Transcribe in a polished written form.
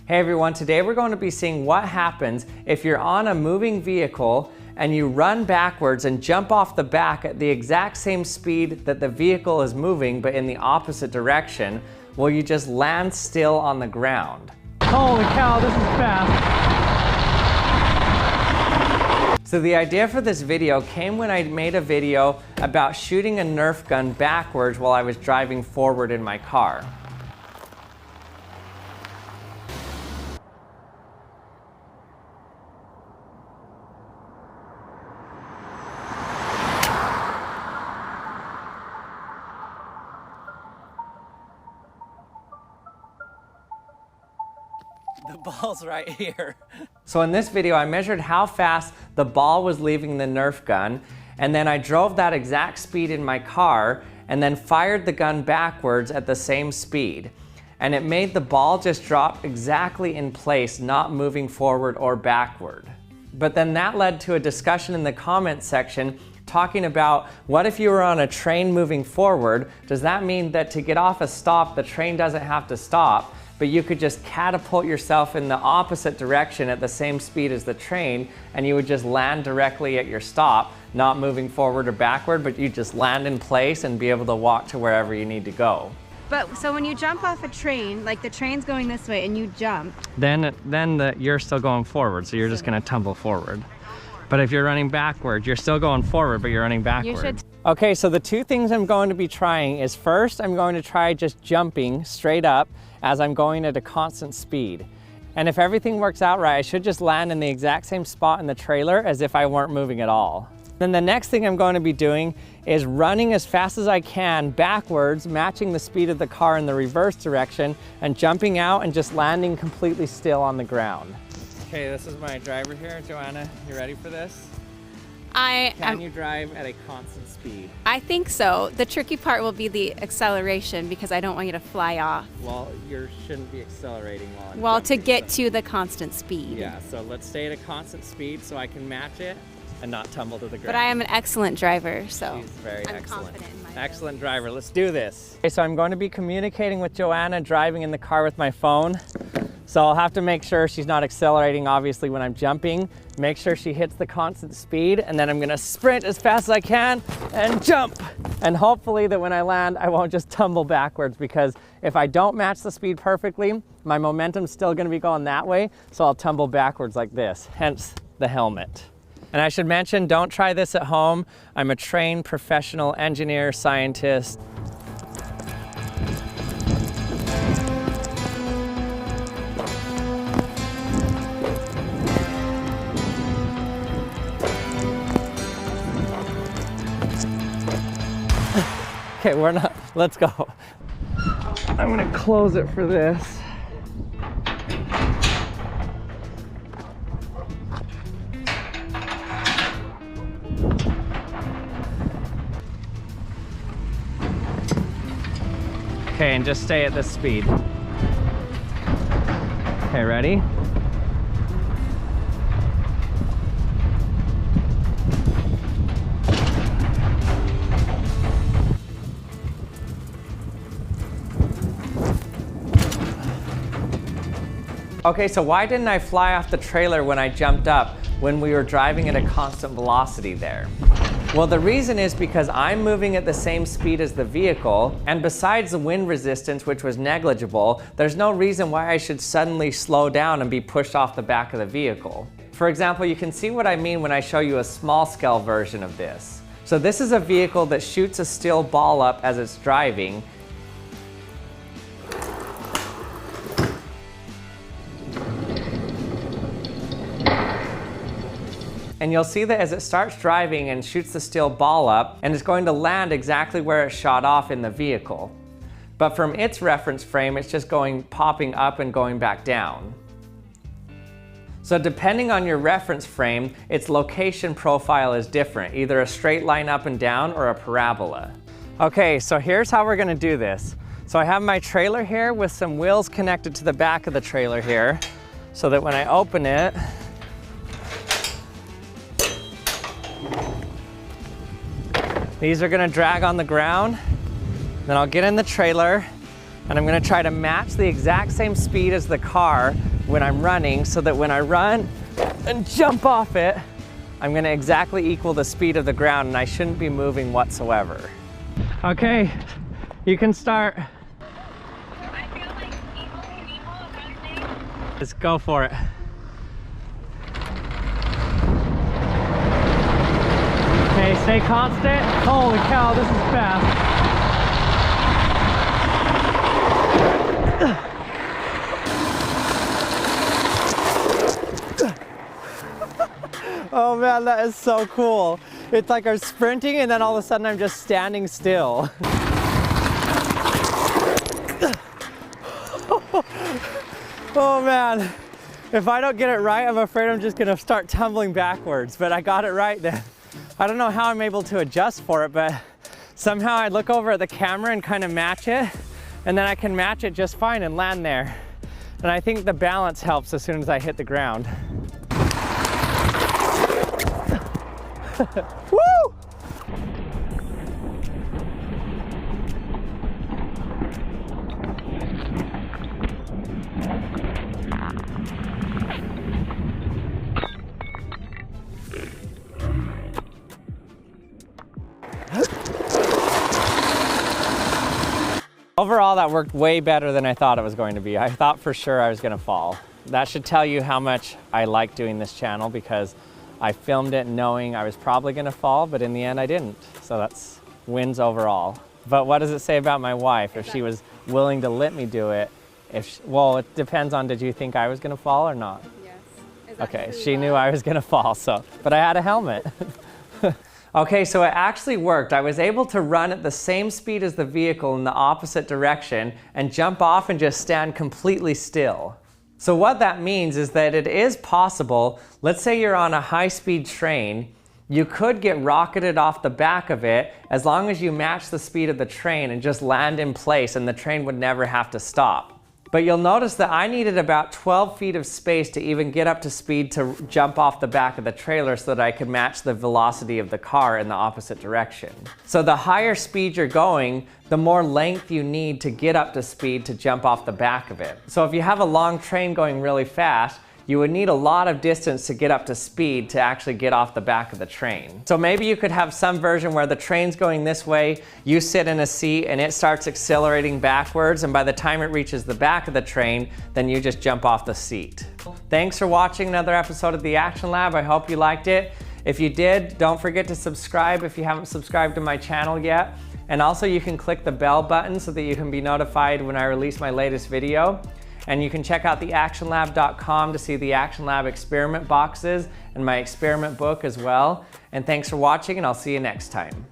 Hey everyone, today we're going to be seeing what happens if you're on a moving vehicle and you run backwards and jump off the back at the exact same speed that the vehicle is moving but in the opposite direction. Will you just land still on the ground? Holy cow, this is fast. So the idea for this video came when I made a video about shooting a Nerf gun backwards while I was driving forward in my car. The ball's right here. So in this video, I measured how fast the ball was leaving the Nerf gun, and then I drove that exact speed in my car, and then fired the gun backwards at the same speed. And it made the ball just drop exactly in place, not moving forward or backward. But then that led to a discussion in the comments section talking about, what if you were on a train moving forward? Does that mean that to get off a stop, the train doesn't have to stop, but you could just catapult yourself in the opposite direction at the same speed as the train, and you would just land directly at your stop, not moving forward or backward, but you just land in place and be able to walk to wherever you need to go. But so when you jump off a train, like the train's going this way and you jump, then you're still going forward, so you're just gonna tumble forward. But if you're running backwards, you're still going forward, but you're running backwards. Okay, so the two things I'm going to be trying is, first, I'm going to try just jumping straight up as I'm going at a constant speed. And if everything works out right, I should just land in the exact same spot in the trailer as if I weren't moving at all. Then the next thing I'm going to be doing is running as fast as I can backwards, matching the speed of the car in the reverse direction, and jumping out and just landing completely still on the ground. Okay, this is my driver here. Joanna, you ready for this? Can you drive at a constant speed? I think so. The tricky part will be the acceleration because I don't want you to fly off. Well, you shouldn't be accelerating while I'm Well, jumping, to get to the constant speed. Yeah, so let's stay at a constant speed so I can match it and not tumble to the ground. But I am an excellent driver, so She's very I'm excellent. confident in my Excellent driver. Let's do this. Okay, so I'm going to be communicating with Joanna driving in the car with my phone. So I'll have to make sure she's not accelerating, obviously, when I'm jumping. Make sure she hits the constant speed, and then I'm gonna sprint as fast as I can and jump. And hopefully that when I land, I won't just tumble backwards, because if I don't match the speed perfectly, my momentum's still gonna be going that way, so I'll tumble backwards like this, hence the helmet. And I should mention, don't try this at home. I'm a trained professional engineer, scientist. Okay, we're not, let's go. I'm gonna close it for this. Okay, and just stay at this speed. Okay, ready? Okay, so why didn't I fly off the trailer when I jumped up when we were driving at a constant velocity there? Well, the reason is because I'm moving at the same speed as the vehicle, and besides the wind resistance, which was negligible, there's no reason why I should suddenly slow down and be pushed off the back of the vehicle. For example, you can see what I mean when I show you a small scale version of this. So this is a vehicle that shoots a still ball up as it's driving. And you'll see that as it starts driving and shoots the still ball up, and it's going to land exactly where it shot off in the vehicle. But from its reference frame, it's just popping up and going back down. So depending on your reference frame, its location profile is different, either a straight line up and down or a parabola. Okay, so here's how we're gonna do this. So I have my trailer here with some wheels connected to the back of the trailer here, so that when I open it, these are gonna drag on the ground. Then I'll get in the trailer and I'm gonna try to match the exact same speed as the car when I'm running so that when I run and jump off it, I'm gonna exactly equal the speed of the ground and I shouldn't be moving whatsoever. Okay, you can start. I feel like evil running. Let's go for it. Okay, stay constant. Holy cow, this is fast. Oh man, that is so cool. It's like I'm sprinting and then all of a sudden I'm just standing still. Oh man, if I don't get it right, I'm afraid I'm just gonna start tumbling backwards, but I got it right then. I don't know how I'm able to adjust for it, but somehow I look over at the camera and kind of match it, and then I can match it just fine and land there. And I think the balance helps as soon as I hit the ground. Woo! Overall, that worked way better than I thought it was going to be. I thought for sure I was going to fall. That should tell you how much I like doing this channel, because I filmed it knowing I was probably going to fall, but in the end I didn't. So that's wins overall. But what does it say about my wife if she was willing to let me do it? Well, it depends on, did you think I was going to fall or not? Yes. Okay, she knew I was going to fall, so, but I had a helmet. Okay, so it actually worked. I was able to run at the same speed as the vehicle in the opposite direction and jump off and just stand completely still. So what that means is that it is possible, let's say you're on a high-speed train, you could get rocketed off the back of it as long as you match the speed of the train and just land in place, and the train would never have to stop. But you'll notice that I needed about 12 feet of space to even get up to speed to jump off the back of the trailer so that I could match the velocity of the car in the opposite direction. So the higher speed you're going, the more length you need to get up to speed to jump off the back of it. So if you have a long train going really fast, you would need a lot of distance to get up to speed to actually get off the back of the train. So maybe you could have some version where the train's going this way, you sit in a seat and it starts accelerating backwards, and by the time it reaches the back of the train, then you just jump off the seat. Thanks for watching another episode of the Action Lab. I hope you liked it. If you did, don't forget to subscribe if you haven't subscribed to my channel yet. And also you can click the bell button so that you can be notified when I release my latest video. And you can check out theactionlab.com to see the Action Lab experiment boxes and my experiment book as well. And thanks for watching, and I'll see you next time.